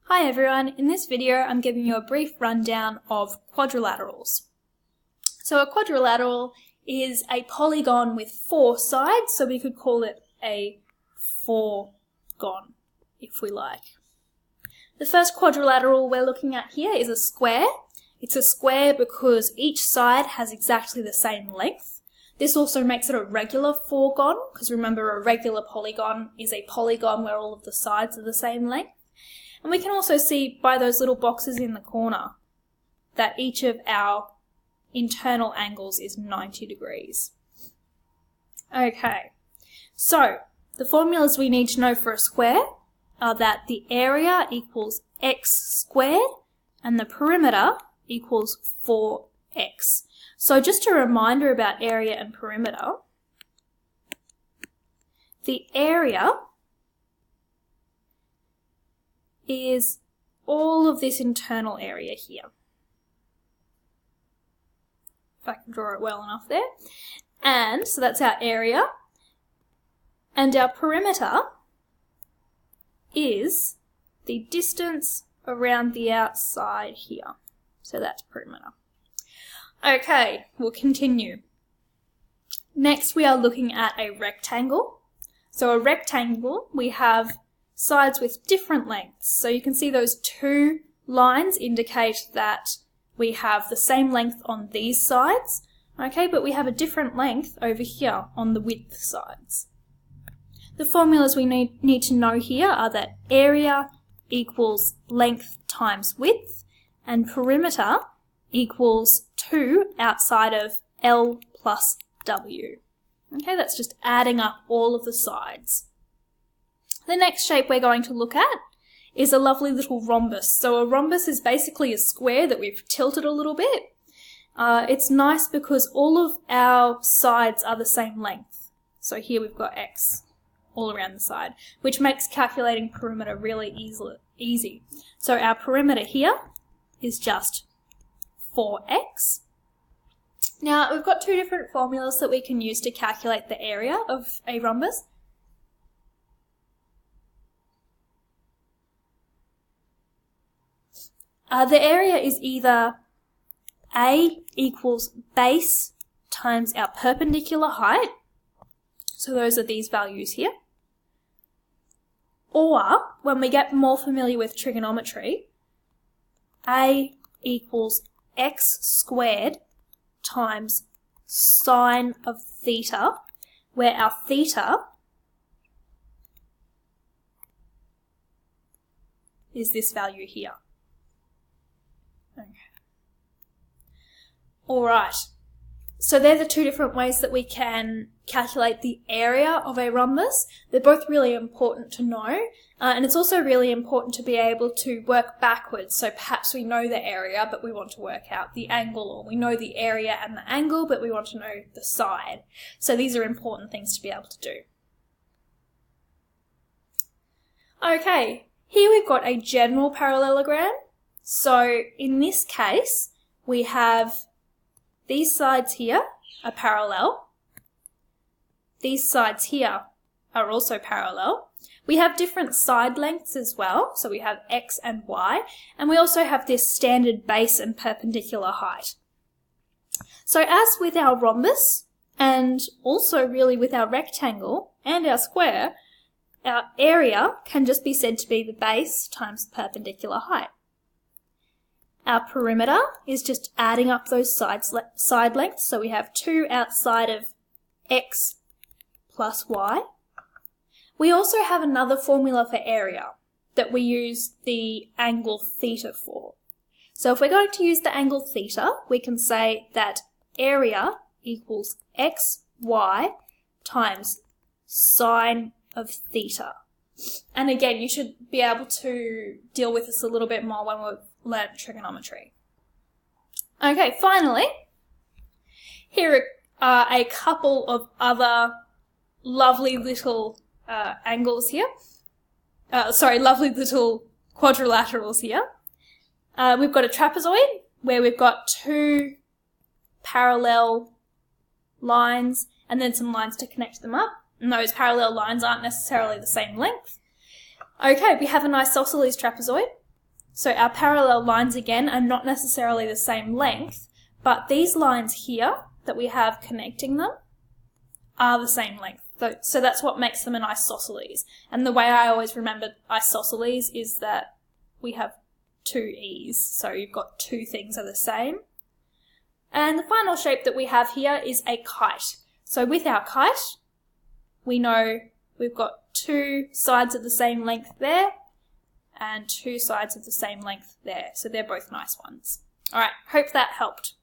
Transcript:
Hi everyone, in this video I'm giving you a brief rundown of quadrilaterals. So a quadrilateral is a polygon with 4 sides, so we could call it a four-gon if we like. The first quadrilateral we're looking at here is a square. It's a square because each side has exactly the same length. This also makes it a regular four-gon, because remember a regular polygon is a polygon where all of the sides are the same length. And we can also see by those little boxes in the corner that each of our internal angles is 90 degrees. Okay, so the formulas we need to know for a square are that the area equals x squared and the perimeter equals 4x. So just a reminder about area and perimeter. The area is all of this internal area here. If I can draw it well enough there. And so that's our area. And our perimeter is the distance around the outside here. So that's perimeter. Okay, we'll continue. Next we are looking at a rectangle. So a rectangle, we have sides with different lengths. So you can see those 2 lines indicate that we have the same length on these sides, okay, but we have a different length over here on the width sides. The formulas we need to know here are that area equals length times width and perimeter equals 2 outside of L plus W. Okay, that's just adding up all of the sides. The next shape we're going to look at is a lovely little rhombus. So a rhombus is basically a square that we've tilted a little bit. It's nice because all of our sides are the same length. So here we've got x all around the side, which makes calculating perimeter really easy. So our perimeter here is just 4x. Now we've got 2 different formulas that we can use to calculate the area of a rhombus. The area is either A equals base times our perpendicular height, so those are these values here, or when we get more familiar with trigonometry, A equals x squared times sine of theta, where our theta is this value here. Okay. Alright, so they're the 2 different ways that we can calculate the area of a rhombus. They're both really important to know, and it's also really important to be able to work backwards. So perhaps we know the area but we want to work out the angle, or we know the area and the angle but we want to know the side. So these are important things to be able to do. Okay, here we've got a general parallelogram. So in this case, we have these sides here are parallel. These sides here are also parallel. We have different side lengths as well. So we have x and y. And we also have this standard base and perpendicular height. So as with our rhombus, and also really with our rectangle and our square, our area can just be said to be the base times the perpendicular height. Our perimeter is just adding up those side lengths, so we have 2 outside of x plus y. We also have another formula for area that we use the angle theta for. So if we're going to use the angle theta, we can say that area equals xy times sine of theta. And again, you should be able to deal with this a little bit more when we've learnt trigonometry. Okay, finally, here are a couple of other lovely little angles here. Lovely little quadrilaterals here. We've got a trapezoid where we've got 2 parallel lines and then some lines to connect them up. And those parallel lines aren't necessarily the same length. Okay, we have an isosceles trapezoid. So our parallel lines again are not necessarily the same length, but these lines here that we have connecting them are the same length. So that's what makes them an isosceles. And the way I always remember isosceles is that we have two e's. So you've got two things are the same. And the final shape that we have here is a kite. So with our kite, we know we've got two sides of the same length there and two sides of the same length there. So they're both nice ones. All right, hope that helped.